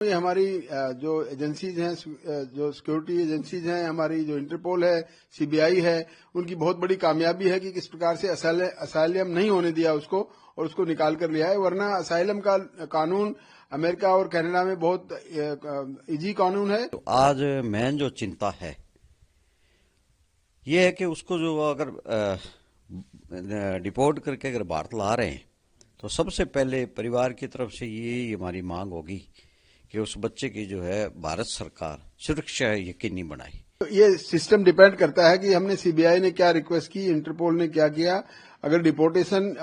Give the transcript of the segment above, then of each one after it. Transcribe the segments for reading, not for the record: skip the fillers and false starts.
ये हमारी जो एजेंसीज हैं, जो सिक्योरिटी एजेंसीज हैं, हमारी जो इंटरपोल है, सीबीआई है, उनकी बहुत बड़ी कामयाबी है कि किस प्रकार से असाइलम नहीं होने दिया उसको और उसको निकाल कर लिया है। वरना असाइलम का कानून अमेरिका और कनाडा में बहुत इजी कानून है। तो आज मेन जो चिंता है ये है कि उसको जो अगर डिपोर्ट करके अगर भारत ला रहे हैं तो सबसे पहले परिवार की तरफ से ये हमारी मांग होगी कि उस बच्चे की जो है भारत सरकार सुरक्षा यकीनी बनाए। तो ये सिस्टम डिपेंड करता है कि हमने सीबीआई ने क्या रिक्वेस्ट की, इंटरपोल ने क्या किया। अगर डिपोर्टेशन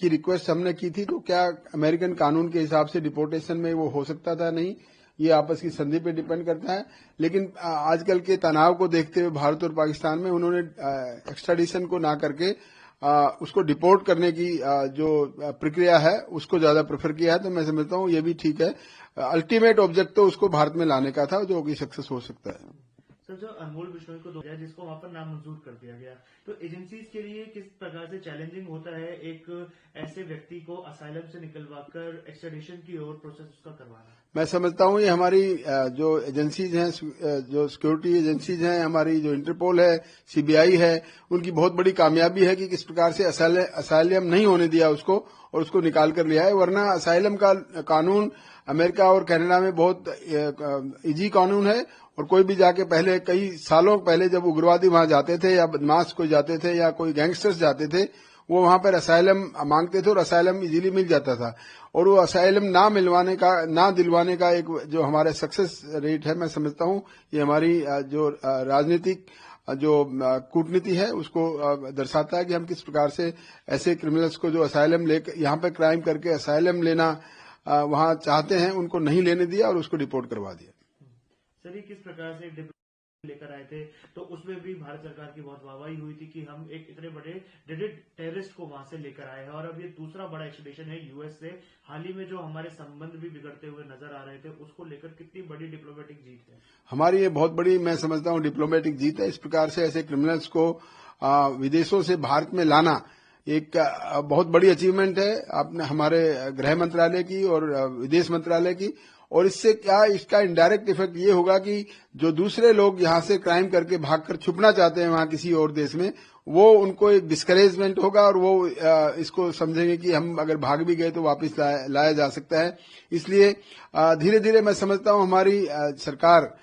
की रिक्वेस्ट हमने की थी तो क्या अमेरिकन कानून के हिसाब से डिपोर्टेशन में वो हो सकता था? नहीं, ये आपस की संधि पे डिपेंड करता है। लेकिन आजकल के तनाव को देखते हुए भारत और पाकिस्तान में उन्होंने एक्स्ट्राडिशन को ना करके उसको डिपोर्ट करने की जो प्रक्रिया है उसको ज्यादा प्रेफर किया है। तो मैं समझता हूँ ये भी ठीक है। अल्टीमेट ऑब्जेक्ट तो उसको भारत में लाने का था, जो कि सक्सेस हो सकता है। सर, जो अनमोल बिश्नोई को गया जिसको वहां पर नामंजूर कर दिया गया, तो एजेंसीज के लिए किस प्रकार से चैलेंजिंग होता है एक ऐसे व्यक्ति को असाइलम से निकलवाकर एक्सट्रेडिशन की ओर प्रोसेस उसका करवाना? मैं समझता हूँ ये हमारी जो एजेंसीज हैं, जो सिक्योरिटी एजेंसीज हैं, हमारी जो इंटरपोल है, सीबीआई है, उनकी बहुत बड़ी कामयाबी है कि किस प्रकार से असाइलम नहीं होने दिया उसको और उसको निकाल कर लिया है। वरना असाइलम का कानून अमेरिका और कनाडा में बहुत इजी कानून है और कोई भी जाके पहले कई सालों पहले जब उग्रवादी वहां जाते थे या बदमाश कोई जाते थे या कोई गैंगस्टर्स जाते थे, वो वहां पर असाइलम मांगते थे और असाइलम इजीली मिल जाता था। और वो असाइलम ना दिलवाने का एक जो हमारा सक्सेस रेट है, मैं समझता हूँ ये हमारी जो राजनीतिक जो कूटनीति है उसको दर्शाता है कि हम किस प्रकार से ऐसे क्रिमिनल्स को जो असाइलम लेकर यहाँ पे क्राइम करके असाइलम लेना वहां चाहते हैं, उनको नहीं लेने दिया और उसको डिपोर्ट करवा दिया। सर, ये किस प्रकार से लेकर आए थे, तो उसमें भी भारत सरकार की बहुत वाहवाही हुई थी कि हम एक इतने बड़े डेडेड टेररिस्ट को वहां से लेकर आए हैं। और अब ये दूसरा बड़ा एक्सट्रेडिशन है यूएस से। हाल ही में जो हमारे संबंध भी बिगड़ते हुए नजर आ रहे थे, उसको लेकर कितनी बड़ी डिप्लोमेटिक जीत है? हमारी ये बहुत बड़ी, मैं समझता हूँ, डिप्लोमेटिक जीत है। इस प्रकार से ऐसे क्रिमिनल्स को विदेशों से भारत में लाना एक बहुत बड़ी अचीवमेंट है आपने हमारे गृह मंत्रालय की और विदेश मंत्रालय की। और इससे क्या, इसका इनडायरेक्ट इफेक्ट ये होगा कि जो दूसरे लोग यहाँ से क्राइम करके भागकर छुपना चाहते हैं वहां किसी और देश में, वो उनको एक डिस्करेजमेंट होगा और वो इसको समझेंगे कि हम अगर भाग भी गए तो वापस लाया जा सकता है। इसलिए धीरे धीरे मैं समझता हूँ हमारी सरकार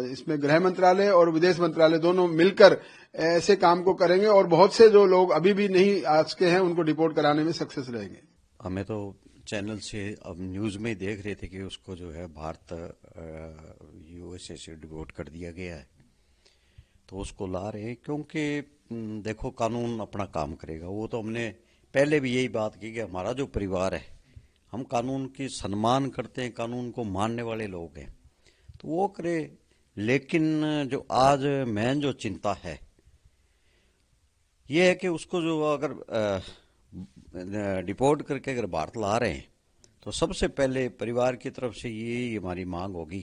इसमें गृह मंत्रालय और विदेश मंत्रालय दोनों मिलकर ऐसे काम को करेंगे और बहुत से जो लोग अभी भी नहीं आ सके हैं उनको डिपोर्ट कराने में सक्सेस रहेंगे। हमें तो चैनल से अब न्यूज में देख रहे थे कि उसको जो है भारत यूएसए से डिपोर्ट कर दिया गया है, तो उसको ला रहे हैं क्योंकि देखो कानून अपना काम करेगा। वो तो हमने पहले भी यही बात की कि हमारा जो परिवार है, हम कानून की सम्मान करते हैं, कानून को मानने वाले लोग हैं, तो वो करे। लेकिन जो आज मेन जो चिंता है ये है कि उसको जो अगर डिपोर्ट करके अगर भारत ला रहे हैं तो सबसे पहले परिवार की तरफ से ये हमारी मांग होगी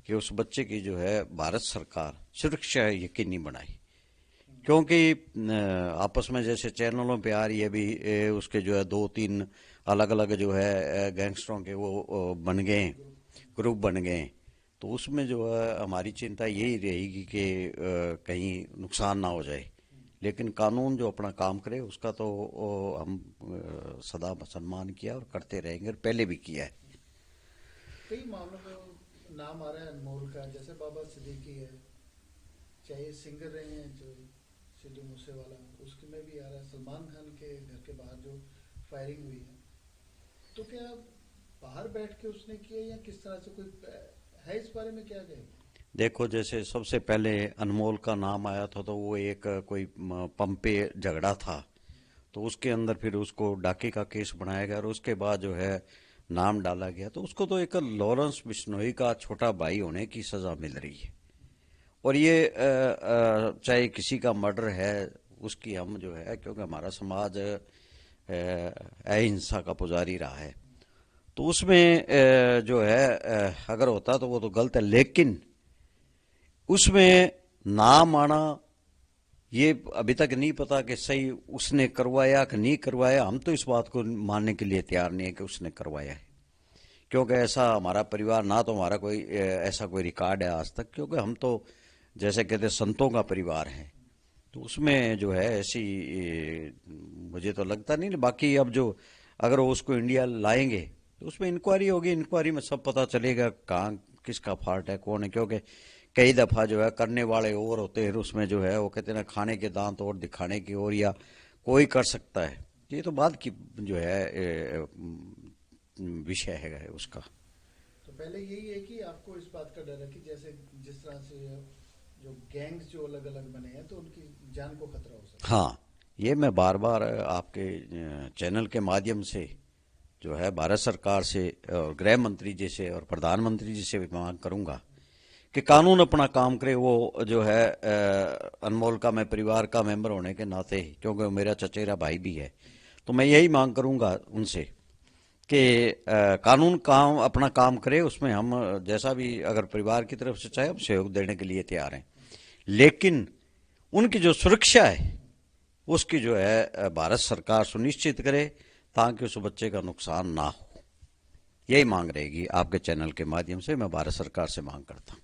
कि उस बच्चे की जो है भारत सरकार सुरक्षा यकीनी बनाए। क्योंकि आपस में जैसे चैनलों पे आ रही है भी उसके जो है 2-3 अलग अलग जो है गैंगस्टरों के वो बन गए, ग्रुप बन गए, तो उसमें जो है हमारी चिंता यही रहेगी कि कहीं नुकसान ना हो जाए। लेकिन कानून जो अपना काम करे उसका तो हम सदा सम्मान किया और करते रहेंगे और पहले भी किया है। कई मामलों में नाम आ रहा है अनमोल का, जैसे बाबा सिद्दीकी है, चाहे सिंगर रहे हैं जो सिद्धू मूसेवाला, उसके में भी आ रहा है। सलमान खान के घर के बाहर जो फायरिंग हुई है, तो क्या बाहर बैठ के उसने किया या किस तरह से, कोई है इस बारे में क्या कहेंगे? देखो, जैसे सबसे पहले अनमोल का नाम आया था तो वो एक कोई पंप पे झगड़ा था, तो उसके अंदर फिर उसको डाके का केस बनाया गया और उसके बाद जो है नाम डाला गया। तो उसको तो एक लॉरेंस बिश्नोई का छोटा भाई होने की सजा मिल रही है। और ये चाहे किसी का मर्डर है उसकी हम जो है, क्योंकि हमारा समाज अहिंसा का पुजारी रहा है, तो उसमें जो है अगर होता तो वो तो गलत है। लेकिन उसमें नाम आना ये अभी तक नहीं पता कि सही उसने करवाया कि नहीं करवाया। हम तो इस बात को मानने के लिए तैयार नहीं है कि उसने करवाया है, क्योंकि ऐसा हमारा परिवार ना तो हमारा कोई ऐसा कोई रिकॉर्ड है आज तक, क्योंकि हम तो जैसे कहते हैं संतों का परिवार है, तो उसमें जो है ऐसी मुझे तो लगता नहीं। बाकी अब जो अगर वो उसको इंडिया लाएंगे तो उसमें इंक्वायरी होगी, इंक्वायरी में सब पता चलेगा कहाँ किसका फॉल्ट है, कौन है। क्योंकि कई दफ़ा जो है करने वाले और होते हैं, उसमें जो है वो कहते हैं ना खाने के दांत और दिखाने की और, या कोई कर सकता है, ये तो बात की जो है विषय है उसका। तो पहले यही है कि आपको इस बात का डर है कि जैसे जिस तरह से जो गैंग्स जो अलग अलग बने हैं तो उनकी जान को खतरा हो सकता है। हाँ, ये मैं बार बार आपके चैनल के माध्यम से जो है भारत सरकार से और गृह मंत्री जी से और प्रधानमंत्री जी से भी मांग करूंगा कि कानून अपना काम करे। वो जो है अनमोल का मैं परिवार का मेंबर होने के नाते, क्योंकि वो मेरा चचेरा भाई भी है, तो मैं यही मांग करूंगा उनसे कि कानून काम अपना काम करे। उसमें हम जैसा भी अगर परिवार की तरफ से चाहे हम सहयोग देने के लिए तैयार हैं, लेकिन उनकी जो सुरक्षा है उसकी जो है भारत सरकार सुनिश्चित करे ताकि उस बच्चे का नुकसान ना हो। यही मांग रहेगी आपके चैनल के माध्यम से मैं भारत सरकार से मांग करता हूं।